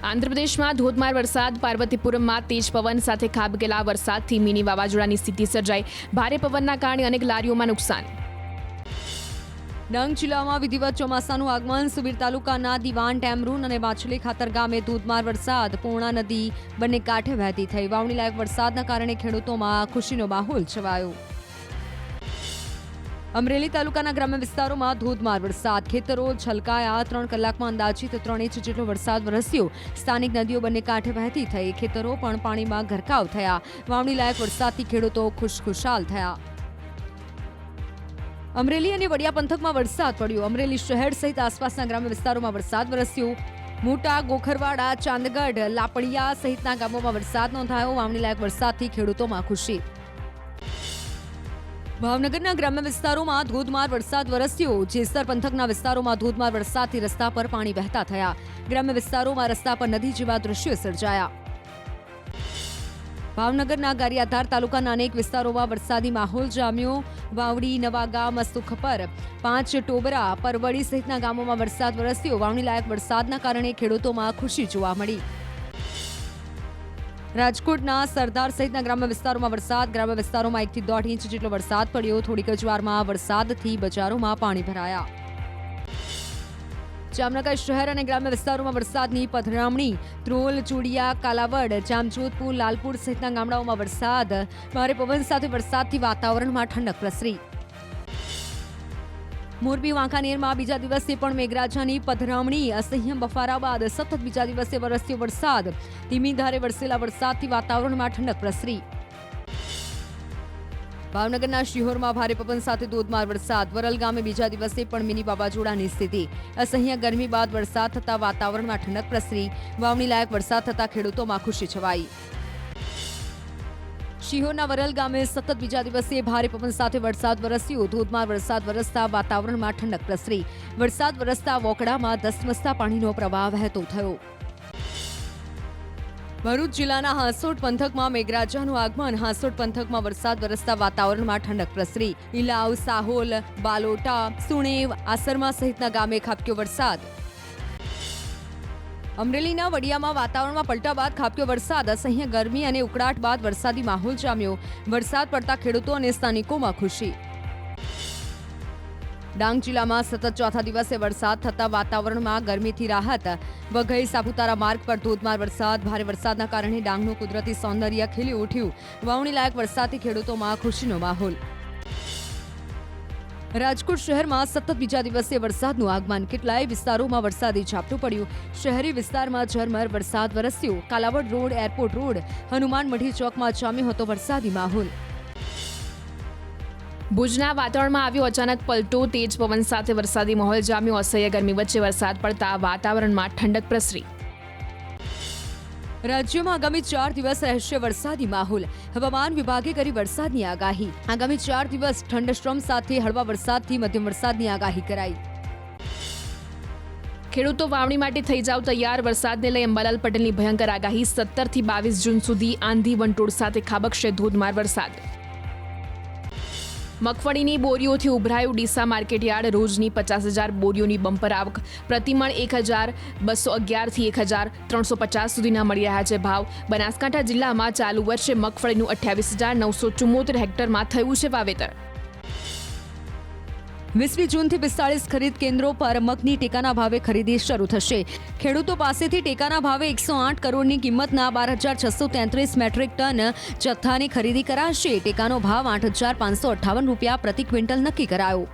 આંધ્રપ્રદેશમાં ધોધમાર વરસાદ, પાર્વતીપુરમમાં તેજ પવન સાથે ખાબકેલા વરસાદથી મિની વાવાઝોડાની સ્થિતિ સર્જાઈ. ભારે પવનના કારણે અનેક લારીઓમાં નુકસાન. ડાંગ જિલ્લામાં વિધિવત ચોમાસાનું આગમન. સુબીર તાલુકાના દીવાન, ટેમરૂન અને વાછલી ખાતર ગામે ધોધમાર વરસાદ. પૂર્ણા નદી બંને કાંઠે વહેતી થઈ. વાવણી લાયક વરસાદના કારણે ખેડૂતોમાં ખુશીનો માહોલ છવાયો. અમરેલી તાલુકાના ગ્રામ્ય વિસ્તારોમાં ધોધમાર વરસાદ. ખેતરો છલકાયા. 3 કલાકમાં અંદાજિત 3 ઇંચ જેટલો વરસાદ વરસ્યો. સ્થાનિક નદીઓ બંને કાંઠે વહેતી થઈ. ખેતરો પણ પાણીમાં ગરકાવ થયા. વાવણી લાયક વરસાદથી ખેડૂતો ખુશખુશાલ થયા. અમરેલી અને વડિયા પંથકમાં વરસાદ પડ્યો. અમરેલી શહેર સહિત આસપાસના ગ્રામ્ય વિસ્તારોમાં વરસાદ વરસ્યો. મોટા, ગોખરવાડા, ચાંદગઢ, લાપડિયા સહિતના ગામોમાં વરસાદ નોંધાયો. વાવણી લાયક વરસાદથી ખેડૂતોમાં ખુશી. ભાવનગરના ગ્રામ્ય વિસ્તારોમાં ધોધમાર વરસાદ વરસ્યો. જેસર પંથકના વિસ્તારોમાં ધોધમાર વરસાદથી રસ્તા પર પાણી વહેતા થયા. ગ્રામ્ય વિસ્તારોમાં રસ્તા પર નદી જેવા દ્રશ્યો સર્જાયા. ભાવનગરના ગારિયાધાર તાલુકાના અનેક વિસ્તારોમાં વરસાદી માહોલ જામ્યો. વાવડી, નવાગામ, મસ્તુખપર, 5 ટોબરા, પરવડી સહિતના ગામોમાં વરસાદ વરસ્યો. વાવણી લાયક વરસાદના કારણે ખેડૂતોમાં ખુશી જોવા મળી. રાજકોટના સરદાર સહિતના ગ્રામ્ય વિસ્તારોમાં વરસાદ. ગ્રામ્ય વિસ્તારોમાં 1 થી 1.5 ઇંચ જેટલો વરસાદ પડ્યો. થોડીક જ વારમાં વરસાદથી બજારોમાં પાણી ભરાયા. જામનગર શહેર અને ગ્રામ્ય વિસ્તારોમાં વરસાદની પધરામણી. ધ્રોલ, ચોડિયા, કાલાવડ, જામજોધપુર, લાલપુર સહિતના ગામડાઓમાં વરસાદ. ભારે પવન સાથે વરસાદથી વાતાવરણમાં ઠંડક પ્રસરી. મોરબી, વાંકાનેરમાં બીજા દિવસે પણ મેઘરાજાની પધરામણી. અસહ્ય બફારા બાદ સતત બીજા દિવસે વરસ્યો વરસાદ. ધીમી ધારે વરસેલા વરસાદથી વાતાવરણમાં ઠંડક પ્રસરી. ભાવનગરના શિહોરમાં ભારે પવન સાથે ધોધમાર વરસાદ. વરલ ગામે બીજા દિવસે પણ મિની વાવાઝોડાની સ્થિતિ. અસહ્ય ગરમી બાદ વરસાદ થતાં વાતાવરણમાં ઠંડક પ્રસરી. વાવણી લાયક વરસાદ થતાં ખેડૂતોમાં ખુશી છવાઈ. શિહોરના વરલ ગામે સતત બીજા દિવસે ભારે પવન સાથે વરસાદ વરસ્યો. ધોધમાર વરસાદ વરસતા વાતાવરણમાં ઠંડક પ્રસરી. વરસાદ વરસતા વોકડામાં ધસમસતા પાણીનો પ્રવાહ વહેતો થયો. ભરૂચ જિલ્લાના હાંસોટ પંથકમાં મેઘરાજાનું આગમન. હાંસોટ પંથકમાં વરસાદ વરસતા વાતાવરણમાં ઠંડક પ્રસરી. ઇલાવ, સાહોલ, બાલોટા, સુણેવ, આસરમા સહિતના ગામે ખાબક્યો વરસાદ. અમરેલીના વડિયામાં વાતાવરણમાં પલટા બાદ ખાબક્યો વરસાદ. અસહ્ય ગરમી અને ઉકળાટ બાદ વરસાદી માહોલ જામ્યો. વરસાદ પડતા ખેડૂતો અને સ્થાનિકોમાં ખુશી. ડાંગ જિલ્લામાં સતત ચોથા દિવસે વરસાદ થતાં વાતાવરણમાં ગરમીથી રાહત. વઘઈ સાપુતારા માર્ગ પર ધોધમાર વરસાદ. ભારે વરસાદના કારણે ડાંગનું કુદરતી સૌંદર્ય ખીલી ઉઠ્યું. વાવણી લાયક વરસાદથી ખેડૂતોમાં ખુશીનો માહોલ. રાજકોટ શહેરમાં સતત બીજા દિવસે વરસાદનું આગમન. કેટલાય વિસ્તારોમાં વરસાદી ઝાપટું પડ્યું. શહેરી વિસ્તારમાં ઝરમર વરસાદ વરસ્યો. Kalawad road, airport road, Hanuman Madhi ચોકમાં જામ્યો હતો વરસાદી માહોલ. ભુજના વાતાવરણમાં આવ્યો અચાનક પલટો. તેજ પવન સાથે વરસાદી માહોલ જામ્યો. અસહ્ય ગરમી વચ્ચે વરસાદ પડતા વાતાવરણમાં ઠંડક પ્રસરી. રાજ્યમાં આગામી 4 દિવસ રહેશે વરસાદી માહોલ. હવામાન વિભાગે કરી વરસાદની આગાહી. આગામી 4 દિવસ થંડરસ્ટોર્મ સાથે હળવા વરસાદથી મધ્યમ વરસાદની આગાહી કરાઈ. ખેડૂતો વાવણી માટે થઈ જાવ તૈયાર. વરસાદને લઈ અંબાલાલ પટેલની ભયંકર આગાહી. 17 થી 22 જૂન સુધી આંધી વંટોળ સાથે ખાબકશે ધોધમાર વરસાદ. મગફળીની બોરીઓથી ઉભરાયું ડીસા માર્કેટયાર્ડ. રોજની 50,000 બોરીઓની બમ્પર આવક. પ્રતિમણ 1,211 થી 1,350 સુધીના મળી રહ્યા છે ભાવ. બનાસકાંઠા જિલ્લામાં ચાલુ વર્ષે મગફળીનું 28,974 હેક્ટરમાં થયું છે વાવેતર. 20 જૂનથી 45 ખરીદ કેન્દ્રો પર મગની ટેકાના ભાવે ખરીદી શરૂ થશે. ખેડૂતો પાસેથી ટેકાના ભાવે 108 કરોડની કિંમતના 12,633 મેટ્રિક ટન જથ્થાની ખરીદી કરાશે. ટેકાનો ભાવ 8,558 રૂપિયા પ્રતિ ક્વિન્ટલ નક્કી કરાયો.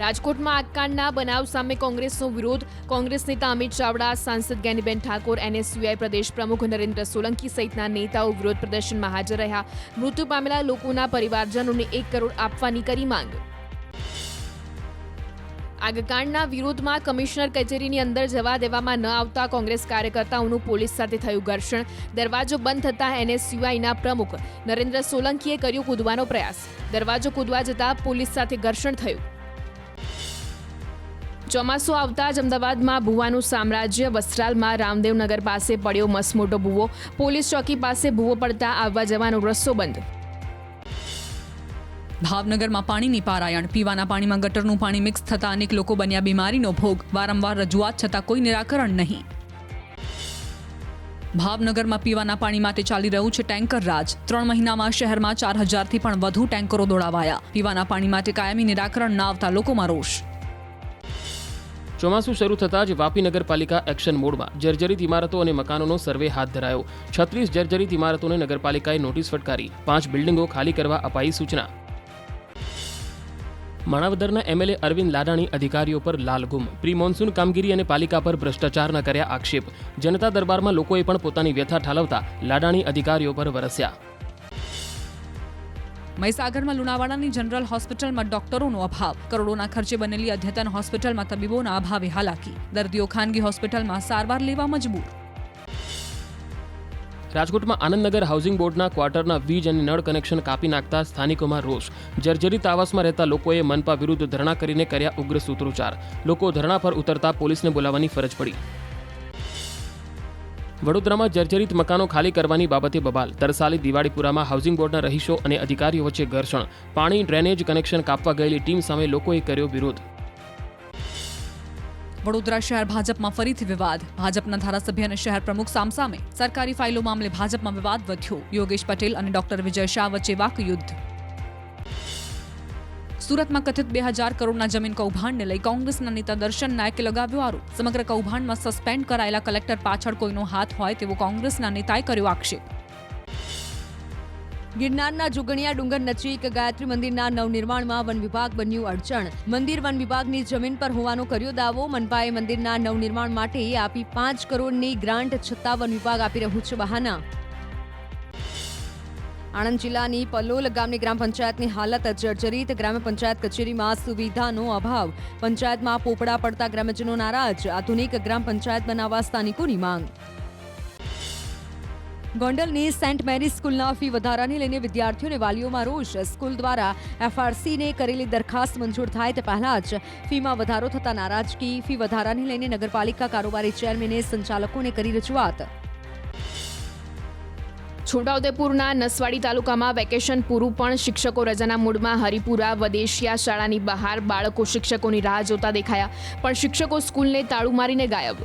રાજકોટમાં આગકાંડના બનાવ સામે કોંગ્રેસનો વિરોધ. કોંગ્રેસ નેતા અમિત ચાવડા, સાંસદ જ્ઞાનીબેન ઠાકોર, NSUI પ્રદેશ પ્રમુખ નરેન્દ્ર સોલંકી સહિતના નેતાઓ વિરોધ પ્રદર્શનમાં હાજર રહ્યા. મૃત્યુ પામેલા લોકોના પરિવારજનોને 1 કરોડ આપવાની કરી માંગ. આગકાંડના વિરોધમાં કમિશનર કચેરીની અંદર જવા દેવામાં ન આવતા કોંગ્રેસ કાર્યકર્તાઓનું પોલીસ સાથે થયું ઘર્ષણ. દરવાજો બંધ થતાં NSUIના પ્રમુખ નરેન્દ્ર સોલંકીએ કર્યો કૂદવાનો પ્રયાસ. દરવાજો કૂદવા જતાં પોલીસ સાથે ઘર્ષણ થયું. ચોમાસું આવતા જ અમદાવાદમાં ભૂવાનું સામ્રાજ્ય. વસ્ત્રાલમાં રામદેવનગર પાસે પડ્યો મસમોટો ભૂવો. પોલીસ ચોકી પાસે ભૂવો પડતા આવવા જવાનો રસ્તો બંધ. ભાવનગરમાં પાણીની પારાયણ. પીવાના પાણીમાં ગટરનું પાણી મિક્સ થતા અનેક લોકો બન્યા બીમારીનો ભોગ. વારંવાર રજૂઆત છતાં કોઈ નિરાકરણ નહીં. ભાવનગરમાં પીવાના પાણી માટે ચાલી રહ્યું છે ટેન્કર રાજ. 3 મહિનામાં શહેરમાં 4000થી પણ વધુ ટેન્કરો દોડાવાયા. પીવાના પાણી માટે કાયમી નિરાકરણ ના આવતા લોકોમાં રોષ. ચોમાસું શરૂ થતાં જ વાપી નગરપાલિકા એક્શન મોડમાં. જર્જરિત ઇમારતો અને મકાનોનો સર્વે હાથ ધરાયો. 36 જર્જરિત ઇમારતોને નગરપાલિકાએ નોટિસ ફટકારી. 5 બિલ્ડિંગો ખાલી કરવા અપાઈ સૂચના. માણાવદરના એમએલએ અરવિંદ લાડાણી અધિકારીઓ પર લાલગુમ. પ્રી મોન્સૂન કામગીરી અને પાલિકા પર ભ્રષ્ટાચારના કર્યા આક્ષેપ. જનતા દરબારમાં લોકોએ પણ પોતાની વ્યથા ઠાલવતા લાડાણી અધિકારીઓ પર વરસ્યા. મહીસાગરમાં લુણાવાડાની જનરલ હોસ્પિટલમાં ડોક્ટરોનો અભાવ. કરોડોના ખર્ચે બનેલી અદ્યતન હોસ્પિટલમાં તબીબોના અભાવે હાલાકી. દર્દીઓ ખાનગી હોસ્પિટલમાં સારવાર લેવા મજબૂર. રાજકોટમાં આનંદનગર હાઉસિંગ બોર્ડના ક્વાર્ટરના વીજ અને નળ કનેક્શન કાપી નાખતા સ્થાનિકોમાં રોષ. જર્જરિત આવાસમાં રહેતા લોકોએ મનપા વિરુદ્ધ ધરણા કરીને કર્યા ઉગ્ર સૂત્રોચ્ચાર. લોકો ધરણા પર ઉતરતા પોલીસને બોલાવવાની ફરજ પડી. વડોદરામાં જર્જરિત મકાનો ખાલી કરવાની બાબતે બબાલ. તરસાલી દિવાળીપુરામાં હાઉસિંગ બોર્ડના રહીશો અને અધિકારીઓ વચ્ચે ઘર્ષણ. પાણી ડ્રેનેજ કનેક્શન કાપવા ગયેલી ટીમ સામે લોકોએ કર્યો વિરોધ. વડોદરા શહેર ભાજપમાં ફરીથી વિવાદ. ભાજપના ધારાસભ્ય અને શહેર પ્રમુખ સામસામે. સરકારી ફાઇલો મામલે ભાજપમાં વિવાદ વધ્યો. યોગેશ પટેલ અને ડોક્ટર વિજય શાહ વચ્ચે વાકયુદ્ધ. સુરતમાં કથિત 2000 કરોડના જમીન કૌભાંડને લઈ કોંગ્રેસના નેતા દર્શન નાયકે લગાવ્યો આરોપ. સમગ્ર કૌભાંડમાં સસ્પેન્ડ કરાયેલા કલેક્ટર પાછળ કોઈનો હાથ હોય તેવો કોંગ્રેસના નેતાએ કર્યો આક્ષેપ. ગિરનારના જુગણિયા ડુંગર નજીક ગાયત્રી મંદિરના નવનિર્માણમાં વન વિભાગ બન્યું અડચણ. મંદિર વન વિભાગની જમીન પર હોવાનો કર્યો દાવો. મનપાએ મંદિરના નવનિર્માણ માટે આપી 5 કરોડની ગ્રાન્ટ, છતાં વન વિભાગ આપી રહ્યું છે બહાના. આણંદ જિલ્લાની પલોલ ગામની ગ્રામ પંચાયતની હાલત જર્જરિત. ગ્રામ પંચાયત કચેરીમાં સુવિધાનો અભાવ. પંચાયતમાં પોપડા પડતા ગ્રામજનો નારાજ. આધુનિક ગ્રામ પંચાયત બનાવવા સ્થાનિકોની માંગ. ગોંડલની સેન્ટ મેરી સ્કૂલના ફી વધારાને લઈને વિદ્યાર્થીઓ અને વાલીઓમાં રોષ. સ્કૂલ દ્વારા એફઆરસીને કરેલી દરખાસ્ત મંજૂર થાય તે પહેલા જ ફીમાં વધારો થતા નારાજગી. ફી વધારાને લઈને નગરપાલિકા કારોબારી ચેરમેને સંચાલકોને કરી રજૂઆત. છોટાઉદેપુરના નસવાડી તાલુકામાં વેકેશન પૂરું પણ શિક્ષકો રજાના મૂડમાં. હરિપુરા વદેશિયા શાળાની બહાર બાળકો શિક્ષકોની રાહ જોતા દેખાયા, પણ શિક્ષકો સ્કૂલને તાળું મારીને ગાયબ.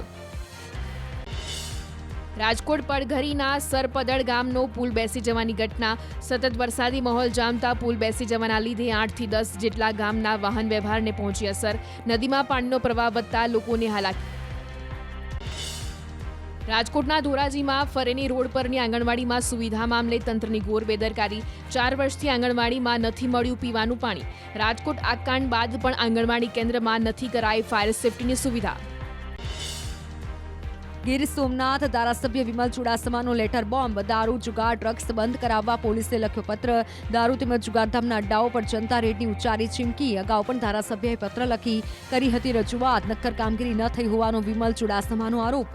રાજકોટ પડઘરીના સરપદળ ગામનો પુલ બેસી જવાની ઘટના. સતત વરસાદી માહોલ જામતા પુલ બેસી જવાના લીધે 8 થી 10 જેટલા ગામના વાહન વ્યવહારને પહોંચી અસર. નદીમાં પાણીનો પ્રવાહ વધતા લોકોને હાલાકી. રાજકોટના ધોરાજીમાં ફરેની રોડ પરની આંગણવાડીમાં સુવિધા મામલે તંત્રની ઘોર બેદરકારી. 4 વર્ષથી આંગણવાડીમાં નથી મળ્યું પીવાનું પાણી. રાજકોટ આગકાંડ બાદ પણ આંગણવાડી કેન્દ્રમાં નથી કરાઈ ફાયર સેફટીની સુવિધા. ગીર સોમનાથ ધારાસભ્ય વિમલ ચુડાસમાનો લેટર બોમ્બ. દારૂ, જુગાર, ડ્રગ્સ બંધ કરાવવા પોલીસે લખ્યો પત્ર. દારૂ તેમજ જુગારધામના અડ્ડાઓ પર જનતા રેડની ઉચ્ચારી ચીમકી. અગાઉ પણ ધારાસભ્યએ પત્ર લખી કરી હતી રજૂઆત. નક્કર કામગીરી ન થઈ હોવાનો વિમલ ચુડાસમાનો આરોપ.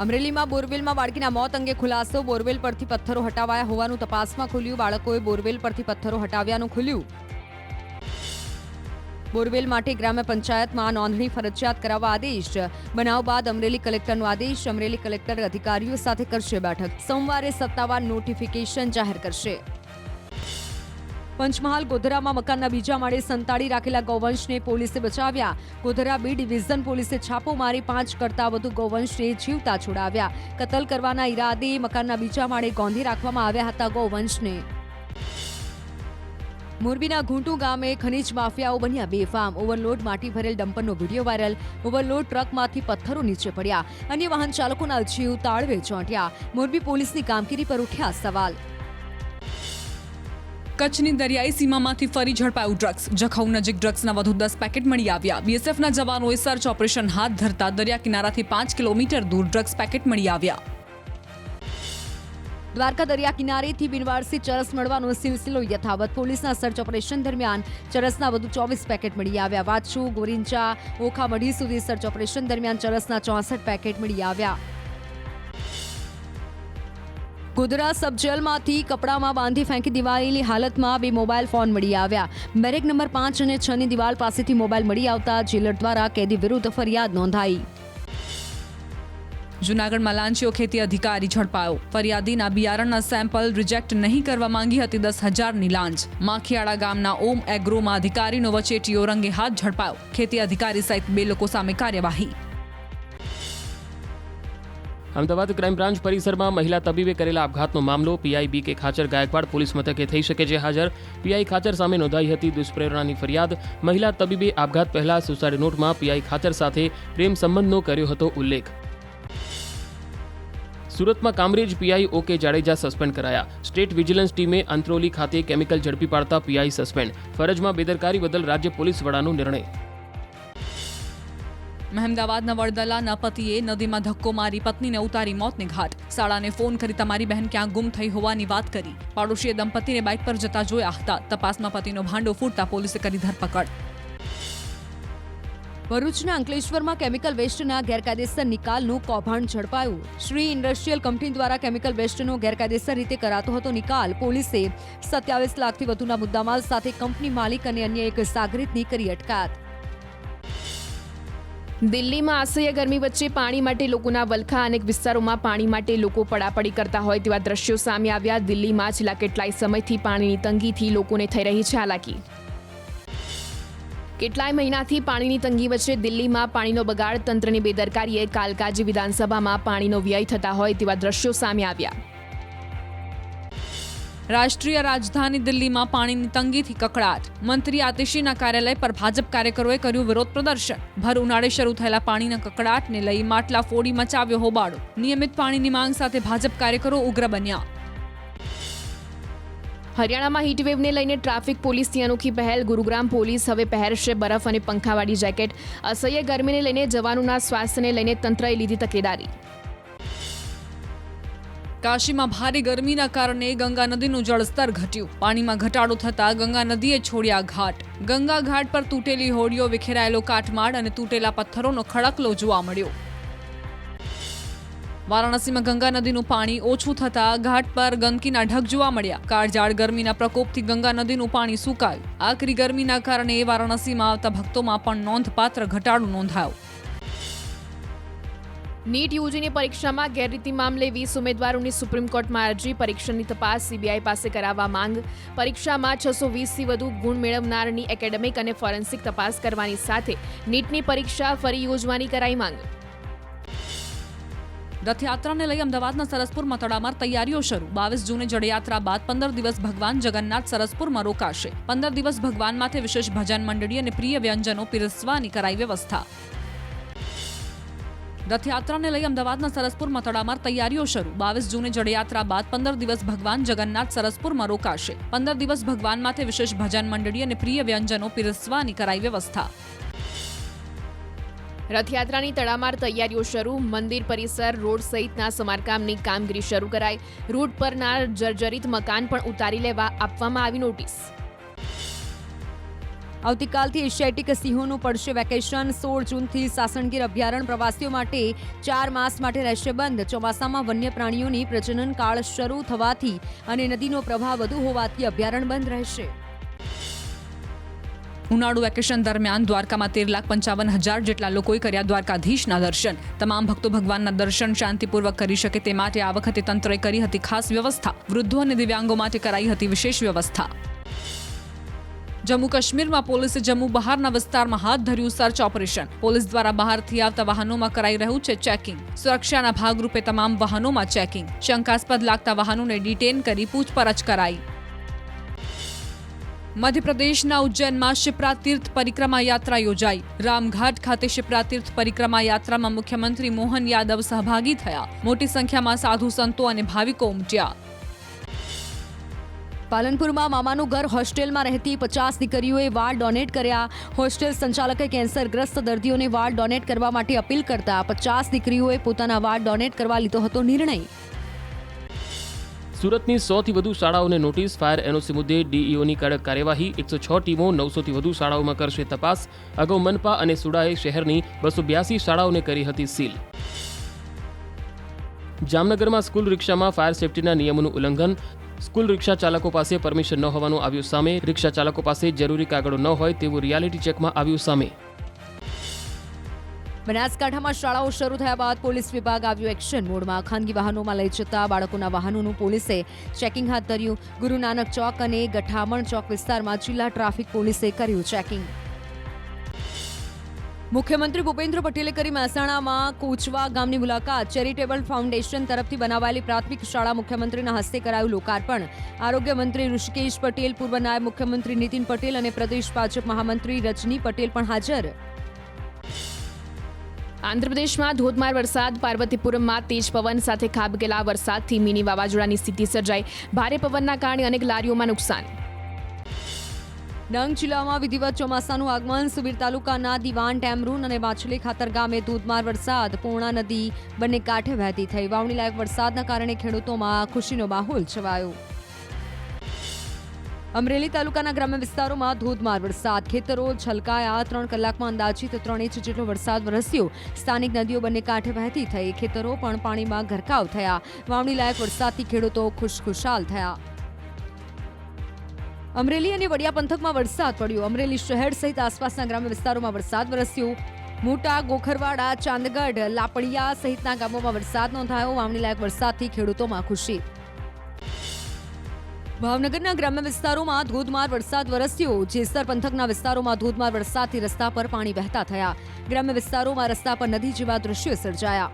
અમરેલીમાં બોરવેલમાં બાળકીના મોત અંગે ખુલાસો. બોરવેલ પરથી પથ્થરો હટાવાયા હોવાનું તપાસમાં ખુલ્યું. બાળકોએ બોરવેલ પરથી પથ્થરો હટાવ્યાનું ખુલ્યું. બોરવેલ માટે ગ્રામ્ય પંચાયતમાં નોંધણી ફરજિયાત કરાવવા આદેશ. બનાવ બાદ અમરેલી કલેક્ટરનો આદેશ. અમરેલી કલેક્ટર અધિકારીઓ સાથે કરશે બેઠક. સોમવારે સત્તાવાર નોટિફિકેશન જાહેર કરશે. પંચમહાલ ગોધરામાં મકાનના બીજા માળે સંતાડી રાખેલા ગૌવંશને પોલીસે બચાવ્યા. ગોધરા બી ડિવિઝન પોલીસે છાપો મારી 5 કરતાં વધુ ગૌવંશને જીવતા છોડાવ્યા. કતલ કરવાના ઈરાદે મકાનના બીજા માળે ગોંધી રાખવામાં આવ્યા હતા ગૌવંશને. મોરબીના ઘૂંટુ ગામે ખનીજ માફિયાઓ બન્યા બેફામ. ઓવરલોડ માટી ભરેલ ડમ્પરનો વિડીયો વાયરલ. ઓવરલોડ ટ્રકમાંથી પથ્થરો નીચે પડ્યા. અન્ય વાહન ચાલકોના જીવ તાળવે ચોંટ્યા. મોરબી પોલીસની કામગીરી પર ઉઠ્યા સવાલ. કચ્છની દરિયાઈ સીમામાંથી ફરી ઝડપાયું ડ્રગ્સ. જખૌ નજીક ડ્રગ્સના વધુ 10 પેકેટ મળી આવ્યા. બીએસએફના જવાનોએ સર્ચ ઓપરેશન હાથ ધરતા દરિયા કિનારાથી 5 કિલોમીટર દૂર ડ્રગ્સ પેકેટ મળી આવ્યા. દ્વારકા દરિયા કિનારેથી બિનવારસી ચરસ મળવાનો સિલસિલો યથાવત. પોલીસના સર્ચ ઓપરેશન દરમિયાન ચરસના વધુ 24 પેકેટ મળી આવ્યા. વાછુ, ગોરિંચા, ઓખામઢી સુધી સર્ચ ઓપરેશન દરમિયાન ચરસના 64 પેકેટ મળી આવ્યા. ગોધરા સબ જેલમાંથી કપડામાં બાંધી ફેંકી દેવાયેલી હાલતમાં 2 મોબાઈલ ફોન મળી આવ્યા. બેરેક નંબર 5 અને 6 ની દિવાલ પાસેથી મોબાઈલ મળી આવતા જેલર દ્વારા કેદી વિરુદ્ધ ફરિયાદ નોંધાઈ. જૂનાગઢમાં લાંચીઓ ખેતી અધિકારી ઝડપાયો. ફરિયાદીના બિયારણના સેમ્પલ રિજેક્ટ નહીં કરવા માંગી હતી 10,000ની લાંચ. માખિયાળા ગામના ઓમ એગ્રોમાં અધિકારીનો વચેટીયો રંગે હાથ ઝડપાયો. ખેતી અધિકારી સહિત 2 લોકો સામે કાર્યવાહી. અમદાવાદ ક્રાઇમ બ્રાન્ચ પરિસરમાં મહિલા તબીબે કરેલા આપઘાતનો મામલો પીઆઈ બી કે ખાચર ગાયકવાડ પોલીસ મથકે થઈ શકે છે હાજર. પીઆઈ ખાચર સામે નોંધાઈ હતી દુષ્પ્રેરણાની ફરિયાદ. મહિલા તબીબે આપઘાત પહેલા સુસાઇડ નોટમાં પીઆઈ ખાચર સાથે પ્રેમ સંબંધનો કર્યો હતો ઉલ્લેખ. સુરતમાં Kamrej PI okay Jadeja suspend કરાયા. સ્ટેટ વિજિલન્સ ટીમે અંત્રોલી ખાતે કેમિકલ ઝડપી પાડતા પીઆઈ સસ્પેન્ડ. ફરજમાં બેદરકારી બદલ રાજ્ય પોલીસ વડાનો નિર્ણય. મહેમદાવાદના વડદલાના પતિએ નદીમાં ધક્કો મારી પત્નીને ઉતારી મોતને ઘાટ. શાળાને ફોન કરી તમારી બહેન ક્યાં ગુમ થઈ હોવાની વાત કરી. પાડોશીએ દંપતીને બાઇક પર જતા જોયા હતા. તપાસમાં પતિનો ભાંડો ફૂટતા પોલીસે કરી ધરપકડ. ભરૂચના અંકલેશ્વરમાં કેમિકલ વેસ્ટના ગેરકાયદેસર નિકાલનું કૌભાંડ ઝડપાયું. શ્રી ઇન્ડસ્ટ્રીયલ કંપની દ્વારા કેમિકલ વેસ્ટનો ગેરકાયદેસર રીતે કરાતો હતો નિકાલ. પોલીસે 27 લાખથી વધુના મુદ્દામાલ સાથે કંપની માલિક અને અન્ય એક સાગરીતની કરી અટકાયત. દિલ્હીમાં અસહ્ય ગરમી વચ્ચે પાણી માટે લોકોના વલખા. અનેક વિસ્તારોમાં પાણી માટે લોકો પડાપડી કરતા હોય તેવા દ્રશ્યો સામે આવ્યા. દિલ્હીમાં છેલ્લા કેટલાય સમયથી પાણીની તંગીથી લોકોને થઈ રહી છે હાલાકી. કેટલાય મહિનાથી પાણીની તંગી વચ્ચે દિલ્હીમાં પાણીનો બગાડ. તંત્રની બેદરકારીએ કાલકાજી વિધાનસભામાં પાણીનો વ્યય થતા હોય તેવા દ્રશ્યો સામે આવ્યા. રાષ્ટ્રીય રાજધાની દિલ્હીમાં પાણીની તંગીથી કકળાટ. મંત્રી આતિશીના કાર્યાલય પર ભાજપ કાર્યકરોએ કર્યું વિરોધ પ્રદર્શન. ભર ઉનાળે શરૂ થયેલા પાણીના કકળાટને લઈ માટલા ફોડી મચાવ્યો હોબાળો. નિયમિત પાણીની માંગ સાથે ભાજપ કાર્યકરો ઉગ્ર બન્યા. હરિયાણામાં હીટવેવને લઈને ટ્રાફિક પોલીસની અનોખી પહેલ. ગુરુગ્રામ પોલીસ હવે પહેરશે બરફ અને પંખાવાળી જેકેટ. અસહ્ય ગરમીને લઈને જવાનોના સ્વાસ્થ્યને લઈને તંત્રએ લીધી તકેદારી. કાશીમાં ભારે ગરમીના કારણે ગંગા નદીનું જળસ્તર ઘટ્યું. પાણીમાં ઘટાડો થતાં ગંગા નદીએ છોડ્યા ઘાટ. ગંગા ઘાટ પર તૂટેલી હોડીઓ, વિખેરાયેલો કાટમાળ અને તૂટેલા પથ્થરોનો ખડકલો જોવા મળ્યો. વારાણસીમાં ગંગા નદીનું પાણી ઓછું થતાં ઘાટ પર ગંદકીના ઢગ જોવા મળ્યા. કાળઝાળ ગરમીના પ્રકોપથી ગંગા નદીનું પાણી સુકાયું. આકરી ગરમીના કારણે વારાણસીમાં આવતા ભક્તોમાં પણ નોંધપાત્ર ઘટાડો નોંધાયો. નીટ યુજીની પરીક્ષામાં ગેરરીતિ મામલે 20 ઉમેદવારોની સુપ્રીમ કોર્ટમાં અરજી. પરીક્ષાની તપાસ સીબીઆઈ પાસે કરાવવા માંગ. પરીક્ષામાં 620થી વધુ ગુણ મેળવનારની એકેડેમિક અને ફોરેન્સિક તપાસ કરવાની સાથે નીટની પરીક્ષા ફરી યોજવાની કરાઈ માંગ. રથયાત્રાને લઈ અમદાવાદના સરસપુરમાં તડામાર તૈયારીઓ શરૂ. 22 જૂને જળયાત્રા બાદ 15 દિવસ ભગવાન જગન્નાથ સરસપુરમાં રોકાશે. 15 દિવસ ભગવાન માટે વિશેષ ભજન મંડળી અને પ્રિય વ્યંજનો પીરસવાની કરાઈ વ્યવસ્થા. રથયાત્રાને લઈ અમદાવાદના સરસપુરમાં તડામાર તૈયારીઓ શરૂ. 22 જૂને જળયાત્રા બાદ 15 દિવસ ભગવાન જગન્નાથ સરસપુરમાં રોકાશે. 15 દિવસ ભગવાન માટે વિશેષ ભજન મંડળી અને પ્રિય વ્યંજનો પીરસવાની કરાઈ વ્યવસ્થા. રથયાત્રાની તડામાર તૈયારીઓ શરૂ. મંદિર પરિસર, રોડ સહિતના સમારકામની કામગીરી શરૂ કરાઈ. રૂટ પરના જર્જરિત મકાન પણ ઉતારી લેવા આપવામાં આવી નોટિસ. આવતીકાલથી એશિયાટિક સિંહોનું પડશે વેકેશન. 16 જૂનથી સાસણગીર અભયારણ્ય પ્રવાસીઓ માટે 4 માસ માટે રહેશે બંધ. ચોમાસામાં વન્ય પ્રાણીઓની પ્રજનન કાળ શરૂ થવાથી અને નદીનો પ્રવાહ વધુ હોવાથી અભયારણ્ય બંધ રહેશે. ઉનાળુ વેકેશન દરમિયાન દ્વારકામાં 13,55,000 જેટલા લોકોએ કર્યા દ્વારકાધીશના દર્શન. તમામ ભક્તો ભગવાનના દર્શન શાંતિપૂર્વક કરી શકે તે માટે આ વખતે તંત્રએ કરી હતી ખાસ વ્યવસ્થા. વૃદ્ધો અને દિવ્યાંગો માટે કરાઈ હતી વિશેષ વ્યવસ્થા. જમ્મુ કાશ્મીરમાં પોલીસે જમ્મુ બહારના વિસ્તારમાં હાથ ધર્યું સર્ચ ઓપરેશન. પોલીસ દ્વારા બહારથી આવતા વાહનોમાં કરાઈ રહ્યું છે ચેકિંગ. સુરક્ષાના ભાગરૂપે તમામ વાહનોમાં ચેકિંગ. શંકાસ્પદ લાગતા વાહનોને ડિટેન કરી પૂછપરછ કરાઈ. મધ્યપ્રદેશના ઉજ્જૈનમાં શિપ્રા તીર્થ પરિક્રમા યાત્રા યોજાઈ. રામઘાટ ખાતે શિપ્રા તીર્થ પરિક્રમા યાત્રામાં મુખ્યમંત્રી મોહન યાદવ સહભાગી થયા. મોટી સંખ્યામાં સાધુ સંતો અને ભાવિકો ઉમટ્યા. પાલનપુરમાં મામાનું ઘર હોસ્ટેલમાં રહેતી 50 દીકરીઓએ વાળ ડોનેટ કર્યા. હોસ્ટેલ સંચાલકે કેન્સરગ્રસ્ત દર્દીઓને વાળ ડોનેટ કરવા માટે અપીલ કરતા 50 દીકરીઓએ પોતાના વાળ ડોનેટ કરવા લીધો હતો નિર્ણય. સુરતની 100થી વધુ શાળાઓને નોટિસ. ફાયર એનઓસી મુદ્દે ડીઈઓની કડક કાર્યવાહી. 106 ટીમો 900થી વધુ શાળાઓમાં કરશે તપાસ. અગાઉ મનપા અને સુડાએ શહેરની 282 શાળાઓને કરી હતી સીલ. જામનગરમાં સ્કૂલ રિક્ષામાં ફાયર સેફટીના નિયમોનું ઉલ્લંઘન. સ્કૂલ રિક્ષા ચાલકો પાસે પરમિશન ન હોવાનું આવ્યું સામે. રિક્ષા ચાલકો પાસે જરૂરી કાગળો ન હોય તેવું રિયાલિટી ચેકમાં આવ્યું સામે. બનાસકાંઠામાં શાળાઓ શરૂ થયા બાદ પોલીસ વિભાગ આવ્યું એક્શન મોડમાં. ખાનગી વાહનોમાં લઈ જતા બાળકોના વાહનોનું પોલીસે ચેકિંગ હાથ ધર્યું. ગુરુ નાનક ચોક અને ગઠામણ ચોક વિસ્તારમાં જિલ્લા ટ્રાફિક પોલીસે કર્યું ચેકિંગ. મુખ્યમંત્રી ભૂપેન્દ્ર પટેલે કરી મહેસાણામાં કોચવા ગામની મુલાકાત. ચેરિટેબલ ફાઉન્ડેશન તરફથી બનાવાયેલી પ્રાથમિક શાળા મુખ્યમંત્રીના હસ્તે કરાયું લોકાર્પણ. આરોગ્ય મંત્રી ઋષિકેશ પટેલ, પૂર્વ નાયબ મુખ્યમંત્રી નીતિન પટેલ અને પ્રદેશ ભાજપ મહામંત્રી રજની પટેલ પણ હાજર. આંધ્રપ્રદેશમાં ધોધમાર વરસાદ. પાર્વતીપુરમમાં તેજ પવન સાથે ખાબકેલા વરસાદથી મિની વાવાઝોડાની સ્થિતિ સર્જાઈ. ભારે પવનના કારણે અનેક લારીઓમાં નુકસાન. ડાંગ જિલ્લામાં વિધિવત ચોમાસાનું આગમન. સુબીર તાલુકાના દિવાન, ટેમરૂન અને માછલી ખાતર ગામે ધોધમાર વરસાદ. પૂર્ણા નદી બંને કાંઠે વહેતી થઈ. વાવણી લાયક વરસાદના કારણે ખેડૂતોમાં ખુશીનો માહોલ છવાયો. અમરેલી તાલુકાના ગ્રામ્ય વિસ્તારોમાં ધોધમાર વરસાદ. ખેતરો છલકાયા. 3 કલાકમાં અંદાજિત 3 ઇંચ જેટલો વરસાદ વરસ્યો. સ્થાનિક નદીઓ બંને કાંઠે વહેતી થઈ. ખેતરો પણ પાણીમાં ગરકાવ થયા. વાવણી લાયક વરસાદથી ખેડૂતો ખુશખુશાલ થયા. અમરેલી અને વડિયા પંથકમાં વરસાદ પડ્યો. અમરેલી શહેર સહિત આસપાસના ગ્રામ્ય વિસ્તારોમાં વરસાદ વરસ્યો. મોટા, ગોખરવાડા, ચાંદગઢ, લાપડિયા સહિતના ગામોમાં વરસાદ નોંધાયો. વાવણી લાયક વરસાદથી ખેડૂતોમાં ખુશી. ભાવનગરના ગ્રામ્ય વિસ્તારોમાં ધોધમાર વરસાદ વરસ્યો. જેસર પંથકના વિસ્તારોમાં ધોધમાર વરસાદથી રસ્તા પર પાણી વહેતા થયા. ગ્રામ્ય વિસ્તારોમાં રસ્તા પર નદી જેવા દ્રશ્યો સર્જાયા.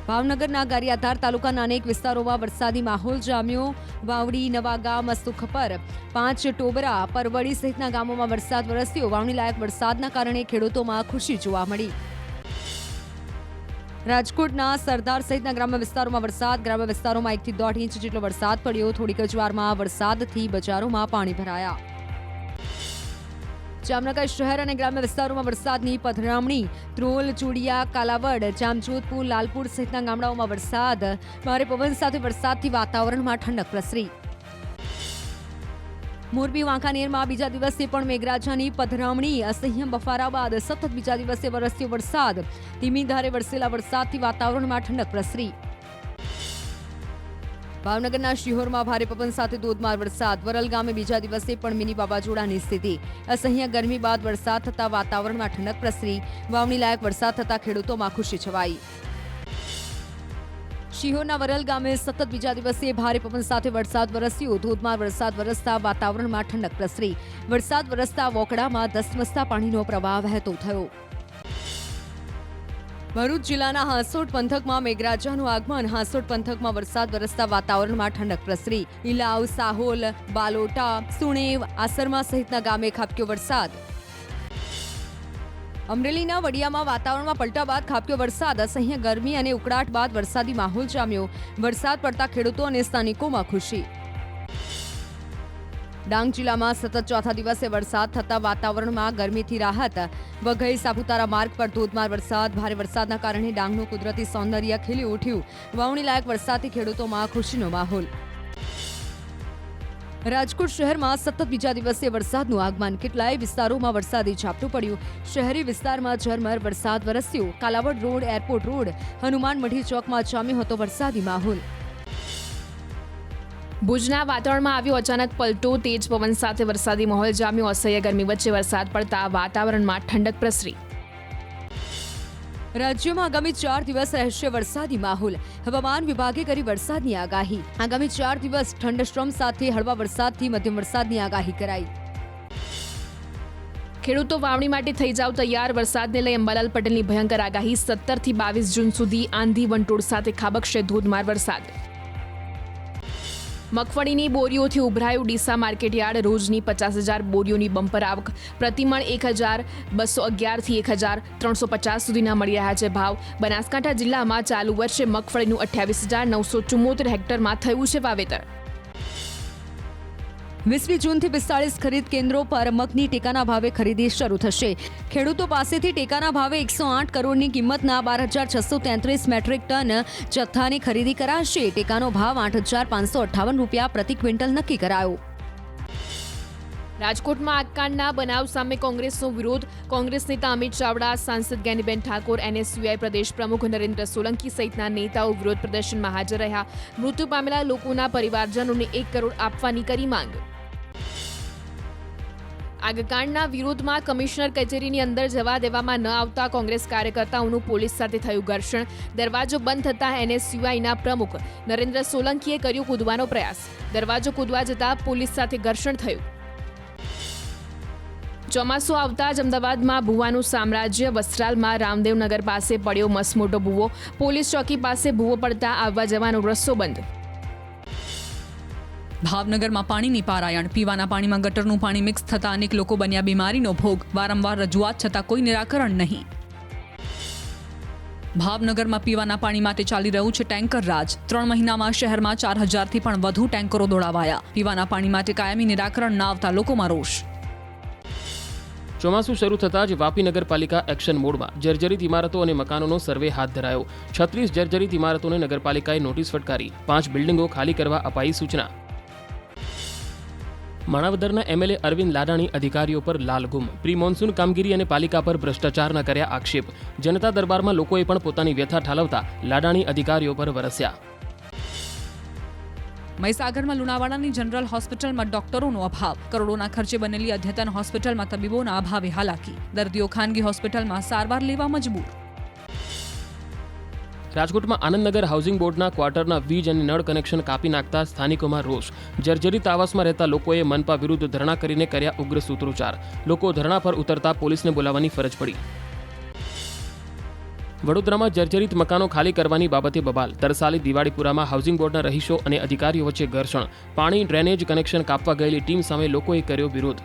ભાવનગરના ગારિયાધાર તાલુકાના અનેક વિસ્તારોમાં વરસાદી માહોલ જામ્યો. વાવડી, નવાગામ, મસ્તુખપર, 5 ટોબરા, પરવડી સહિતના ગામોમાં વરસાદ વરસ્યો. વાવણી લાયક વરસાદના કારણે ખેડૂતોમાં ખુશી જોવા મળી. રાજકોટના સરદાર સહિતના ગ્રામ્ય વિસ્તારોમાં વરસાદ. ગ્રામ્ય વિસ્તારોમાં 1 થી 1.5 ઇંચ જેટલો વરસાદ પડ્યો. થોડીક જ વારમાં વરસાદથી બજારોમાં પાણી ભરાયા. જામનગર શહેર અને ગ્રામ્ય વિસ્તારોમાં વરસાદની પધરામણી. ધ્રોલ, ચૂડિયા, કાલાવડ, જામજોધપુર, લાલપુર સહિતના ગામડાઓમાં વરસાદ. ભારે પવન સાથે વરસાદથી વાતાવરણમાં ઠંડક પ્રસરી. મોરબી, વાંકાનેરમાં બીજા દિવસે પણ મેઘરાજાની પધરામણી. અસહ્ય બફારા બાદ સતત બીજા દિવસે વરસ્યો વરસાદ. ધીમી ધારે વરસેલા વરસાદથી વાતાવરણમાં ઠંડક પ્રસરી. ભાવનગરના શિહોરમાં ભારે પવન સાથે ધોધમાર વરસાદ. વરલ ગામે બીજા દિવસે પણ મિની વાવાઝોડાની સ્થિતિ. અસહ્ય ગરમી બાદ વરસાદ થતા વાતાવરણમાં ઠંડક પ્રસરી. વાવણી લાયક વરસાદ થતા ખેડૂતોમાં ખુશી છવાઈ. શિહોરના વરલ ગામે સતત બીજા દિવસે ભારે પવન સાથે વરસાદ વરસ્યો. ધોધમાર વરસાદ વરસતા વાતાવરણમાં ઠંડક પ્રસરી. વરસાદ વરસતા વોકડામાં ધસમસતા પાણીનો પ્રવાહ વહેતો થયો. ભરૂચ જિલ્લાના હાંસોટ પંથકમાં મેઘરાજાનું આગમન. હાંસોટ પંથકમાં વરસાદ વરસતા વાતાવરણમાં ઠંડક પ્રસરી. ઇલાવ, સાહોલ, બાલોટા, સુણેવ, આસરમા સહિતના ગામે ખાબક્યો વરસાદ. અમરેલીના વડિયામાં વાતાવરણમાં પલટા બાદ ખાબક્યો વરસાદ. અસહ્ય ગરમી અને ઉકળાટ બાદ વરસાદી માહોલ જામ્યો. વરસાદ પડતા ખેડૂતો અને સ્થાનિકોમાં ખુશી. ડાંગ જિલ્લામાં સતત ચોથા દિવસે વરસાદ થતા વાતાવરણમાં ગરમીથી રાહત. વઘઈ સાપુતારા માર્ગ પર ધોધમાર વરસાદ. ભારે વરસાદના કારણે ડાંગનું કુદરતી સૌંદર્ય ખીલી ઉઠ્યું. વાવણી લાયક વરસાદથી ખેડૂતોમાં ખુશીનો માહોલ. રાજકોટ શહેરમાં સતત બીજા દિવસે વરસાદનું આગમન. કેટલાય વિસ્તારોમાં વરસાદી ઝાપટું પડ્યું. શહેરી વિસ્તારમાં ઝરમર વરસાદ વરસ્યો. Kalawad road, airport road, Hanuman Madhi ચોકમાં જામ્યો હતો વરસાદી માહોલ. ભુજના વાતાવરણમાં આવ્યો અચાનક પલટો. તેજ પવન સાથે વરસાદી માહોલ જામ્યો. અસહ્ય ગરમી વચ્ચે વરસાદ પડતા વાતાવરણમાં ઠંડક પ્રસરી. રાજ્યમાં આગામી 4 દિવસ રહેશે વરસાદી માહોલ. હવામાન વિભાગે કરી વરસાદની આગાહી. આગામી 4 દિવસ થંડરસ્ટોર્મ સાથે હળવા વરસાદથી મધ્યમ વરસાદની આગાહી કરાઈ. ખેડૂતો વાવણી માટે થઈ જાવ તૈયાર. વરસાદને લઈ અંબાલાલ પટેલની ભયંકર આગાહી. 17 થી 22 જૂન સુધી આંધી વંટોળ સાથે ખાબકશે ધોધમાર વરસાદ. મગફળીની બોરીઓથી ઉભરાયું ડીસા માર્કેટયાર્ડ. રોજની 50,000 બોરીઓની બમ્પર આવક. પ્રતિમણ 1,211 થી 1,350 સુધીના મળી રહ્યા છે ભાવ. બનાસકાંઠા જિલ્લામાં ચાલુ વર્ષે મગફળીનું 28,974 હેક્ટરમાં થયું છે વાવેતર. 20મી જૂનથી 45 ખરીદ કેન્દ્રો પર મગની ટેકાના ભાવે ખરીદી શરૂ થશે. ખેડૂતો પાસેથી ટેકાના ભાવે 108 કરોડની કિંમતના 12,633 મેટ્રિક ટન જથ્થાની ખરીદી કરાશે. ટેકાનો ભાવ 8,558 રૂપિયા પ્રતિ ક્વિન્ટલ નક્કી કરાયો. રાજકોટમાં આગકાંડના બનાવ સામે કોંગ્રેસનો વિરોધ. કોંગ્રેસ નેતા અમિત ચાવડા, સાંસદ જ્ઞાનીબેન ઠાકોર, NSUI પ્રદેશ પ્રમુખ નરેન્દ્ર સોલંકી સહિતના નેતાઓ વિરોધ પ્રદર્શનમાં હાજર રહ્યા. મૃત્યુ પામેલા લોકોના પરિવારજનોને 1 કરોડ આપવાની કરી માંગ. આગકાંડના વિરોધમાં કમિશનર કચેરીની અંદર જવા દેવામાં ન આવતા કોંગ્રેસ કાર્યકર્તાઓનું પોલીસ સાથે થયું ઘર્ષણ. દરવાજો બંધ થતા NSUIના પ્રમુખ નરેન્દ્ર સોલંકીએ કર્યો કૂદવાનો પ્રયાસ. દરવાજો કૂદવા જતા પોલીસ સાથે ઘર્ષણ થયું. ચોમાસું આવતા જ અમદાવાદમાં ભૂવાનું સામ્રાજ્ય. વસ્ત્રાલમાં રામદેવનગર પાસે પડ્યો મસમોટો ભૂવો. પોલીસ ચોકી પાસે ભૂવો પડતા આવવા જવાનો રસ્તો બંધ. ભાવનગરમાં પાણીની પારાયણ. પીવાના પાણીમાં ગટરનું પાણી મિક્સ થતા અનેક લોકો બન્યા બીમારીનો ભોગ. વારંવાર રજૂઆત છતાં કોઈ નિરાકરણ નહીં. ભાવનગરમાં પીવાના પાણી માટે ચાલી રહ્યું છે ટેન્કર રાજ. 3 મહિનામાં શહેરમાં 4000થી પણ વધુ ટેન્કરો દોડાવાયા. પીવાના પાણી માટે કાયમી નિરાકરણ ના આવતા લોકોમાં રોષ. ચોમાસું શરૂ થતાં જ વાપી નગરપાલિકા એક્શન મોડમાં. જર્જરિત ઇમારતો અને મકાનોનો સર્વે હાથ ધરાયો. 36 જર્જરિત ઇમારતોને નગરપાલિકાએ નોટિસ ફટકારી. 5 બિલ્ડિંગો ખાલી કરવા અપાઈ સૂચના. માણાવદરના એમએલએ અરવિંદ લાડાણી અધિકારીઓ પર લાલગુમ. પ્રી મોન્સૂન કામગીરી અને પાલિકા પર ભ્રષ્ટાચારના કર્યા આક્ષેપ. જનતા દરબારમાં લોકોએ પણ પોતાની વ્યથા ઠાલવતા લાડાણી અધિકારીઓ પર વરસ્યા. મહીસાગરમાં લુણાવાડાની જનરલ હોસ્પિટલમાં ડોક્ટરોનો અભાવ. કરોડોના ખર્ચે બનેલી અદ્યતન હોસ્પિટલમાં તબીબોના અભાવે હાલાકી. દર્દીઓ ખાનગી હોસ્પિટલમાં સારવાર લેવા મજબૂર. રાજકોટમાં આનંદનગર હાઉસિંગ બોર્ડના ક્વાર્ટરના વીજ અને નળ કનેક્શન કાપી નાખતા સ્થાનિકોમાં રોષ. જર્જરિત આવાસમાં રહેતા લોકોએ મનપા વિરુદ્ધ ધરણા કરીને કર્યા ઉગ્ર સૂત્રોચ્ચાર. લોકો ધરણા પર ઉતરતા પોલીસને બોલાવવાની ફરજ પડી. વડોદરામાં જર્જરિત મકાનો ખાલી કરવાની બાબતે બબાલ. તરસાલી દિવાળીપુરામાં હાઉસિંગ બોર્ડના રહીશો અને અધિકારીઓ વચ્ચે ઘર્ષણ. પાણી ડ્રેનેજ કનેક્શન કાપવા ગયેલી ટીમ સામે લોકોએ કર્યો વિરોધ.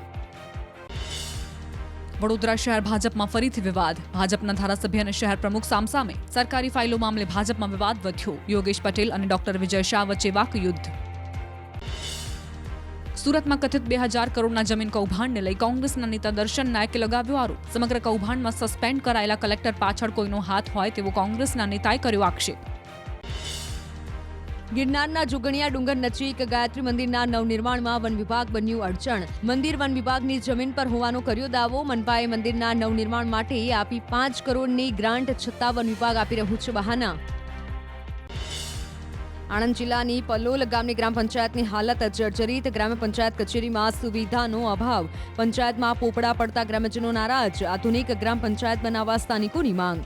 વડોદરા શહેર ભાજપમાં ફરીથી વિવાદ. ભાજપના ધારાસભ્ય અને શહેર પ્રમુખ સામસામે. સરકારી ફાઇલો મામલે ભાજપમાં વિવાદ વધ્યો. યોગેશ પટેલ અને ડોક્ટર વિજય શાહ વચ્ચે વાકયુદ્ધ. સુરતમાં કથિત 2000 કરોડના જમીન કૌભાંડને લઈ કોંગ્રેસના નેતા દર્શન નાયકે લગાવ્યો આરોપ. સમગ્ર કૌભાંડમાં સસ્પેન્ડ કરાયેલા કલેક્ટર પાછળ કોઈનો હાથ હોય તેવો કોંગ્રેસના નેતાએ કર્યો આક્ષેપ. ગિરનારના જુગણિયા ડુંગર નજીક ગાયત્રી મંદિરના નવનિર્માણમાં વન વિભાગ બન્યું અડચણ. મંદિર વન વિભાગની જમીન પર હોવાનો કર્યો દાવો. મનપાએ મંદિરના નવનિર્માણ માટે આપી 5 કરોડની ગ્રાન્ટ, છતાં વન વિભાગ આપી રહ્યું છે બહાના. આણંદ જિલ્લાની પલોલ ગામની ગ્રામ પંચાયતની હાલત જર્જરિત. ગ્રામ પંચાયત કચેરીમાં સુવિધાનો અભાવ. પંચાયતમાં પોપડા પડતા ગ્રામજનો નારાજ. આધુનિક ગ્રામ પંચાયત બનાવવા સ્થાનિકોની માંગ.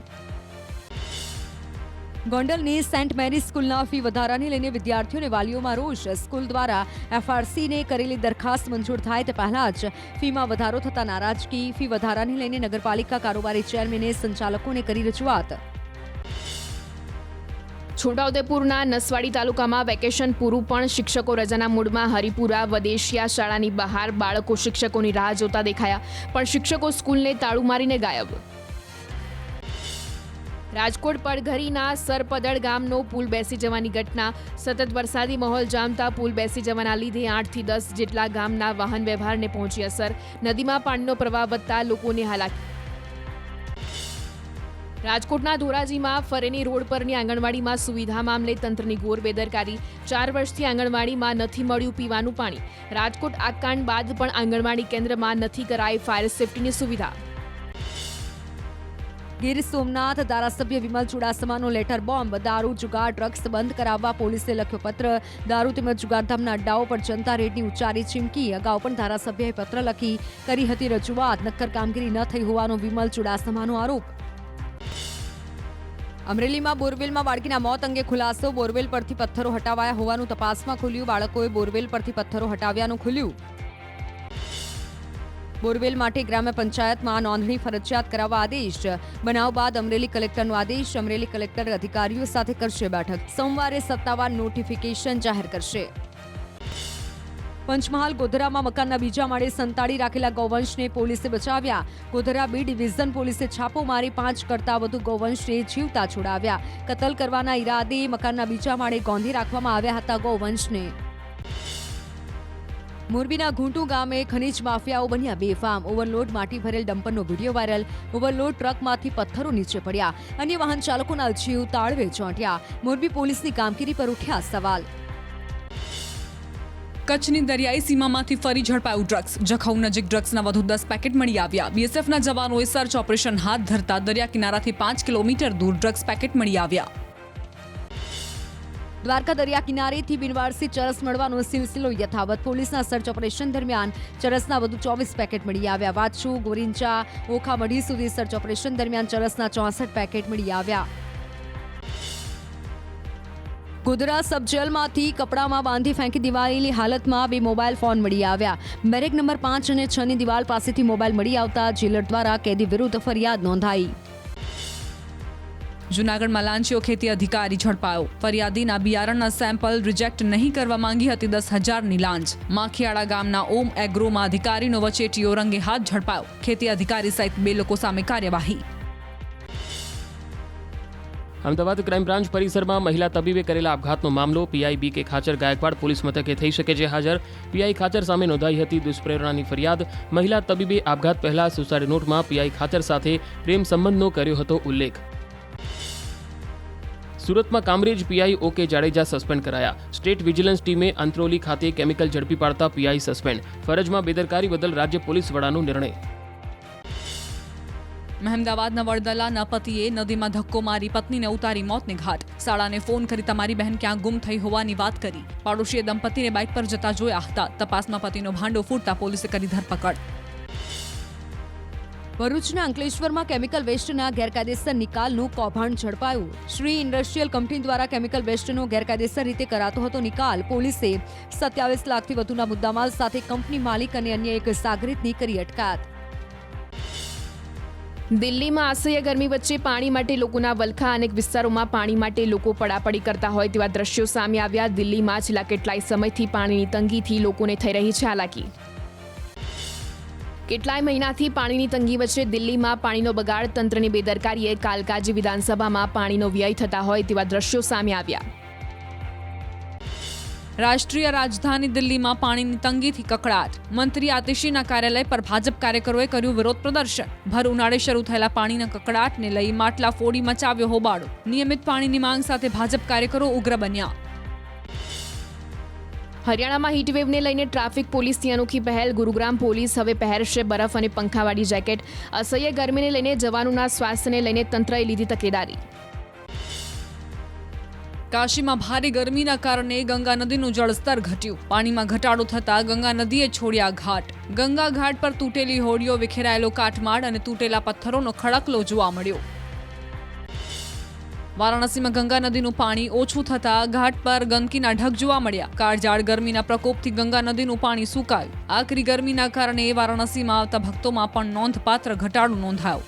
ગોંડલની સેન્ટ મેરી સ્કૂલના ફી વધારાને લઈને વિદ્યાર્થીઓ અને વાલીઓમાં રોષ. સ્કૂલ દ્વારા એફઆરસીને કરેલી દરખાસ્ત મંજૂર થાય તે પહેલા જ ફીમાં વધારો થતા નારાજગી. ફી વધારાને લઈને નગરપાલિકા કારોબારી ચેરમેને સંચાલકોને કરી રજૂઆત. છોટાઉદેપુરના નસવાડી તાલુકામાં વેકેશન પૂરું પણ શિક્ષકો રજાના મૂડમાં. હરિપુરા વદેશિયા શાળાની બહાર બાળકો શિક્ષકોની રાહ જોતા દેખાયા, પણ શિક્ષકો સ્કૂલને તાળું મારીને ગાયબ. રાજકોટ પડઘરીના સરપદળ ગામનો પુલ બેસી જવાની ઘટના. સતત વરસાદી માહોલ જામતા પુલ બેસી જવાના લીધે 8 થી 10 જેટલા ગામના વાહન વ્યવહારને પહોંચી અસર. નદીમાં પાણીનો પ્રવાહ વધતા લોકોને હાલાકી. રાજકોટના ધોરાજીમાં ફરેની રોડ પરની આંગણવાડીમાં સુવિધા મામલે તંત્રની ઘોર બેદરકારી. 4 વર્ષથી આંગણવાડીમાં નથી મળ્યું પીવાનું પાણી. રાજકોટ આ કાંડ બાદ પણ આંગણવાડી કેન્દ્રમાં નથી કરાઈ ફાયર સેફટીની સુવિધા. ગીર સોમનાથ ધારાસભ્ય વિમલ ચુડાસમાનો લેટર બોમ્બ. દારૂ, જુગાર, ડ્રગ્સ બંધ કરાવવા પોલીસે લખ્યો પત્ર. દારૂ તેમજ જુગારધામના અડ્ડાઓ પર જનતા રેડની ઉચ્ચારી ચીમકી. અગાઉ પણ ધારાસભ્યએ પત્ર લખી કરી હતી રજૂઆત. નક્કર કામગીરી ન થઈ હોવાનો વિમલ ચુડાસમાનો આરોપ. અમરેલીમાં બોરવેલમાં બાળકીના મોત અંગે ખુલાસો. બોરવેલ પરથી પથ્થરો હટાવાયા હોવાનું તપાસમાં ખુલ્યું. બાળકોએ બોરવેલ પરથી પથ્થરો હટાવ્યાનું ખુલ્યું. બોરવેલ માટે ગ્રામ્ય પંચાયતમાં નોંધણી ફરજિયાત કરાવવા આદેશ. બનાવ બાદ અમરેલી કલેક્ટરનો આદેશ. અમરેલી કલેક્ટર અધિકારીઓ સાથે કરશે બેઠક. સોમવારે સત્તાવાર નોટિફિકેશન જાહેર કરશે. પંચમહાલ ગોધરામાં મકાનના બીજા માળે સંતાડી રાખેલા ગૌવંશને પોલીસે બચાવ્યા. ગોધરા બી ડિવિઝન પોલીસે છાપો મારી 5 કરતાં વધુ ગૌવંશને જીવતા છોડાવ્યા. કતલ કરવાના ઈરાદે મકાનના બીજા માળે ગોંધી રાખવામાં આવ્યા હતા ગૌવંશને. મોરબીના ઘૂંટુ ગામે ખનીજ માફિયાઓ બન્યા બેફામ. ઓવરલોડ માટી ભરેલ ડમ્પરનો વિડીયો વાયરલ. ઓવરલોડ ટ્રકમાંથી પથ્થરો નીચે પડ્યા. અન્ય વાહન ચાલકોના જીવ તાળવે ચોંટ્યા. મોરબી પોલીસની કામગીરી પર ઉઠ્યા સવાલ. કચ્છની દરિયાઈ સીમામાંથી ફરી ઝડપાયું ડ્રગ્સ. જખૌ નજીક ડ્રગ્સના વધુ 10 પેકેટ મળી આવ્યા. બીએસએફના જવાનોએ સર્ચ ઓપરેશન હાથ ધરતા દરિયા કિનારાથી 5 કિલોમીટર દૂર ડ્રગ્સ પેકેટ મળી આવ્યા. દ્વારકા દરિયા કિનારેથી બિનવારસી ચરસ મળવાનો સિલસિલો યથાવત. પોલીસના સર્ચ ઓપરેશન દરમિયાન ચરસના વધુ 24 પેકેટ મળી આવ્યા. વાછુ, ગોરિંચા, ઓખામઢી સુધી સર્ચ ઓપરેશન દરમિયાન ચરસના 64 પેકેટ મળી આવ્યા. ગોધરા સબ જેલમાંથી કપડામાં બાંધી ફેંકી દેવાયેલી હાલતમાં 2 મોબાઈલ ફોન મળી આવ્યા. બેરેક નંબર 5 અને 6 ની દિવાલ પાસેથી મોબાઈલ મળી આવતા જેલર દ્વારા કેદી વિરુદ્ધ ફરિયાદ નોંધાઈ. જૂનાગઢમાં લાંચીઓ ખેતી અધિકારી ઝડપાયો. ફરિયાદીના બિયારણના સેમ્પલ રિજેક્ટ નહીં કરવા માંગી હતી 10,000ની લાંચ. માખિયાળા ગામના ઓમ એગ્રોમાં અધિકારીનો વચેટીયો રંગે હાથ ઝડપાયો. ખેતી અધિકારી સહિત 2 લોકો સામે કાર્યવાહી. અમદાવાદ ક્રાઇમ બ્રાન્ચ પરિસરમાં મહિલા તબીબે કરેલા આપઘાતનો મામલો. પીઆઈ બી કે ખાચર ગાયકવાડ પોલીસ મથકે થઈ શકે છે હાજર. પીઆઈ ખાચર સામે નોંધાઈ હતી દુષ્પ્રેરણાની ફરિયાદ. મહિલા તબીબે આપઘાત પહેલા સુસાઇડ નોટમાં પીઆઈ ખાચર સાથે પ્રેમ સંબંધનો કર્યો હતો ઉલ્લેખ. સુરતમાં Kamrej PI okay Jadeja suspend કરાયા. સ્ટેટ વિજિલન્સ ટીમે અંત્રોલી ખાતે કેમિકલ ઝડપી પાડતા પીઆઈ સસ્પેન્ડ. ફરજમાં બેદરકારી બદલ રાજ્ય પોલીસ વડાનો નિર્ણય. મહેમદાવાદના વડદલાના પતિએ નદીમાં ધક્કો મારી પત્નીને ઉતારી મોતને ઘાટ. શાળાને ફોન કરી તમારી બહેન ક્યાં ગુમ થઈ હોવાની વાત કરી. પાડોશીએ દંપતીને બાઇક પર જતા જોયા હતા. તપાસમાં પતિનો ભાંડો ફૂટતા પોલીસે કરી ધરપકડ. ભરૂચના અંકલેશ્વરમાં કેમિકલ વેસ્ટના ગેરકાયદેસર નિકાલનું કૌભાંડ ઝડપાયું. શ્રી ઇન્ડસ્ટ્રીયલ કંપની દ્વારા કેમિકલ વેસ્ટનો ગેરકાયદેસર રીતે કરાતો હતો નિકાલ. પોલીસે 27 લાખથી વધુના મુદ્દામાલ સાથે કંપની માલિક અને અન્ય એક સાગરીતની કરી અટકાયત. દિલ્હીમાં અસહ્ય ગરમી વચ્ચે પાણી માટે લોકોના વલખા. અનેક વિસ્તારોમાં પાણી માટે લોકો પડાપડી કરતા હોય તેવા દ્રશ્યો સામે આવ્યા. દિલ્હીમાં છેલ્લા કેટલાય સમયથી પાણીની તંગીથી લોકોને થઈ રહી છે હાલાકી. કેટલાય મહિનાથી પાણીની તંગી વચ્ચે દિલ્હીમાં પાણીનો બગાડ. તંત્રની બેદરકારીએ કાલકાજી વિધાનસભામાં પાણીનો વ્યય થતા હોય તેવા દ્રશ્યો સામે આવ્યા. રાષ્ટ્રીય રાજધાની દિલ્હીમાં પાણીની તંગીથી કકળાટ. મંત્રી આતિશીના કાર્યાલય પર ભાજપ કાર્યકરોએ કર્યું વિરોધ પ્રદર્શન. ભર ઉનાળે શરૂ થયેલા પાણીના કકળાટને લઈ માટલા ફોડી મચાવ્યો હોબાળો. નિયમિત પાણીની માંગ સાથે ભાજપ કાર્યકરો ઉગ્ર બન્યા. હરિયાણામાં હીટવેવને લઈને ટ્રાફિક પોલીસની અનોખી પહેલ. ગુરુગ્રામ પોલીસ હવે પહેરશે બરફ અને પંખાવાળી જેકેટ. અસહ્ય ગરમીને લઈને જવાનોના સ્વાસ્થ્યને લઈને તંત્રએ લીધી તકેદારી. કાશીમાં ભારે ગરમીના કારણે ગંગા નદીનું જળસ્તર ઘટ્યું. પાણીમાં ઘટાડો થતાં ગંગા નદીએ છોડ્યા ઘાટ. ગંગા ઘાટ પર તૂટેલી હોડીઓ, વિખેરાયેલો કાટમાળ અને તૂટેલા પથ્થરોનો ખડકલો જોવા મળ્યો. વારાણસીમાં ગંગા નદીનું પાણી ઓછું થતાં ઘાટ પર ગંદકીના ઢગ જોવા મળ્યા. કાળઝાળ ગરમીના પ્રકોપથી ગંગા નદીનું પાણી સુકાયું. આકરી ગરમીના કારણે વારાણસીમાં આવતા ભક્તોમાં પણ નોંધપાત્ર ઘટાડો નોંધાયો.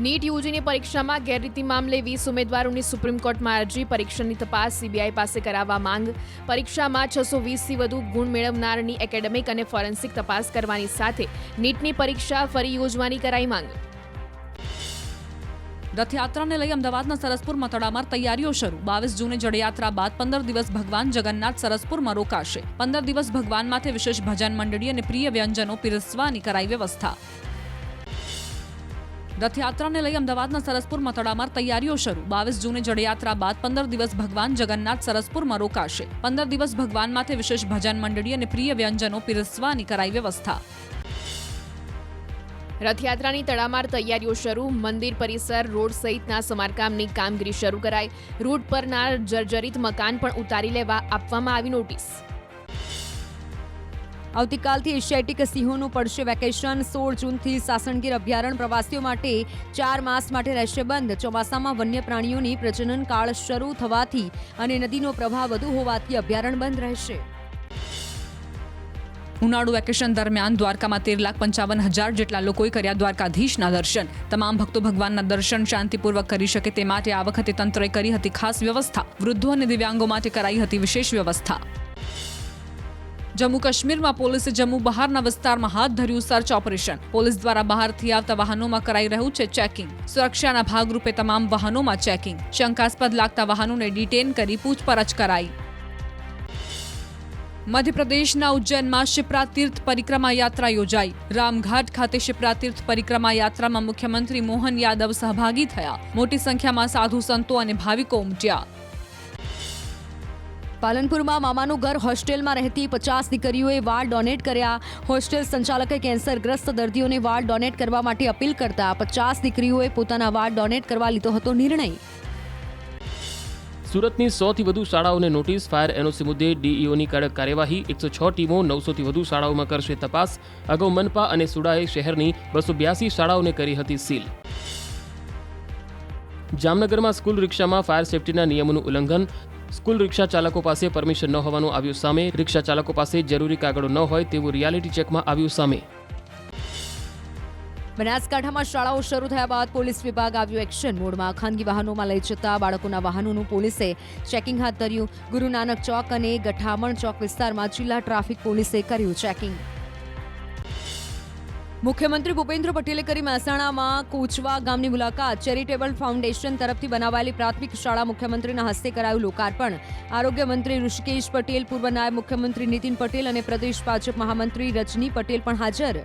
નીટ યુજીની પરીક્ષામાં ગેરરીતિ મામલે 20 ઉમેદવારોની સુપ્રીમ કોર્ટમાં અરજી. પરીક્ષાની તપાસ સીબીઆઈ પાસે કરાવવા માંગ. પરીક્ષામાં 620થી વધુ ગુણ મેળવનારની એકેડેમિક અને ફોરેન્સિક તપાસ કરવાની સાથે નીટની પરીક્ષા ફરી યોજવાની કરાઈ માંગ. રથયાત્રાને લઈ અમદાવાદના સરસપુરમાં તડામાર તૈયારીઓ શરૂ. 22 જૂને જળયાત્રા બાદ 15 દિવસ ભગવાન જગન્નાથ સરસપુરમાં રોકાશે. 15 દિવસ ભગવાન માટે વિશેષ ભજન મંડળી અને પ્રિય વ્યંજનો પીરસવાની કરાઈ વ્યવસ્થા. રથયાત્રાને લઈ અમદાવાદના સરસપુરમાં તડામાર તૈયારીઓ શરૂ. 22 જૂને જળયાત્રા બાદ 15 દિવસ ભગવાન જગન્નાથ સરસપુરમાં રોકાશે. 15 દિવસ ભગવાન માટે વિશેષ ભજન મંડળી અને પ્રિય વ્યંજનો પીરસવાની કરાઈ વ્યવસ્થા. રથયાત્રાની તડામાર તૈયારીઓ શરૂ. મંદિર પરિસર, રોડ સહિતના સમારકામની કામગીરી શરૂ કરાઈ. રૂટ પરના જર્જરિત મકાન પણ ઉતારી લેવા આપવામાં આવી નોટિસ. આવતીકાલથી એશિયાટિક સિંહોનું પડશે વેકેશન. 16 જૂનથી સાસણગીર અભયારણ્ય પ્રવાસીઓ માટે 4 માસ માટે રહેશે બંધ. ચોમાસામાં વન્ય પ્રાણીઓની પ્રજનન કાળ શરૂ થવાથી અને નદીનો પ્રવાહ વધુ હોવાથી અભયારણ્ય બંધ રહેશે. ઉનાળુ વેકેશન દરમિયાન દ્વારકામાં 13,55,000 જેટલા લોકોએ કર્યા દ્વારકાધીશના દર્શન. તમામ ભક્તો ભગવાનના દર્શન શાંતિપૂર્વક કરી શકે તે માટે આ વખતે તંત્રએ કરી હતી ખાસ વ્યવસ્થા. વૃદ્ધો અને દિવ્યાંગો માટે કરાઈ હતી વિશેષ વ્યવસ્થા. જમ્મુ કાશ્મીરમાં પોલીસે જમ્મુ બહારના વિસ્તારમાં હાથ ધર્યું સર્ચ ઓપરેશન. પોલીસ દ્વારા બહારથી આવતા વાહનોમાં કરાઈ રહ્યું છે ચેકિંગ. સુરક્ષાના ભાગરૂપે તમામ વાહનોમાં ચેકિંગ. શંકાસ્પદ લાગતા વાહનોને ડિટેન કરી પૂછપરછ કરાઈ. મધ્યપ્રદેશના ઉજ્જૈનમાં શિપ્રા તીર્થ પરિક્રમા યાત્રા યોજાઈ. રામઘાટ ખાતે શિપ્રા તીર્થ પરિક્રમા યાત્રામાં મુખ્યમંત્રી મોહન યાદવ સહભાગી થયા. મોટી સંખ્યામાં સાધુ સંતો અને ભાવિકો ઉમટ્યા. પાલનપુરમાં મામાનું ઘર હોસ્ટેલમાં રહેતી 50 દીકરીઓએ વાળ ડોનેટ કર્યા. હોસ્ટેલ સંચાલકે કેન્સરગ્રસ્ત દર્દીઓને વાળ ડોનેટ કરવા માટે અપીલ કરતા 50 દીકરીઓએ પોતાના વાળ ડોનેટ કરવા લીધો હતો નિર્ણય. સુરતની 100થી વધુ શાળાઓને નોટિસ. ફાયર એનઓસી મુદ્દે ડીઈઓની કડક કાર્યવાહી. 106 ટીમો 900થી વધુ શાળાઓમાં કરશે તપાસ. અગાઉ મનપા અને સુડાએ શહેરની 282 શાળાઓને કરી હતી સીલ. જામનગરમાં સ્કૂલ રિક્ષામાં ફાયર સેફટીના નિયમોનું ઉલ્લંઘન. સ્કૂલ રિક્ષા ચાલકો પાસે પરમિશન ન હોવાનું આવ્યું સામે. રિક્ષા ચાલકો પાસે જરૂરી કાગળો ન હોય તેવું રિયાલિટી ચેકમાં આવ્યું સામે. બનાસકાંઠામાં શાળાઓ શરૂ થયા બાદ પોલીસ વિભાગ આવ્યું એક્શન મોડમાં. ખાનગી વાહનોમાં લઈ જતા બાળકોના વાહનોનું પોલીસે ચેકિંગ હાથ ધર્યું. ગુરુ નાનક ચોક અને ગઠામણ ચોક વિસ્તારમાં જિલ્લા ટ્રાફિક પોલીસે કર્યું ચેકિંગ. મુખ્યમંત્રી ભૂપેન્દ્ર પટેલે કરી મહેસાણામાં કોચવા ગામની મુલાકાત. ચેરિટેબલ ફાઉન્ડેશન તરફથી બનાવાયેલી પ્રાથમિક શાળા મુખ્યમંત્રીના હસ્તે કરાયું લોકાર્પણ. આરોગ્ય મંત્રી ઋષિકેશ પટેલ, પૂર્વ નાયબ મુખ્યમંત્રી નીતિન પટેલ અને પ્રદેશ ભાજપ મહામંત્રી રજની પટેલ પણ હાજર.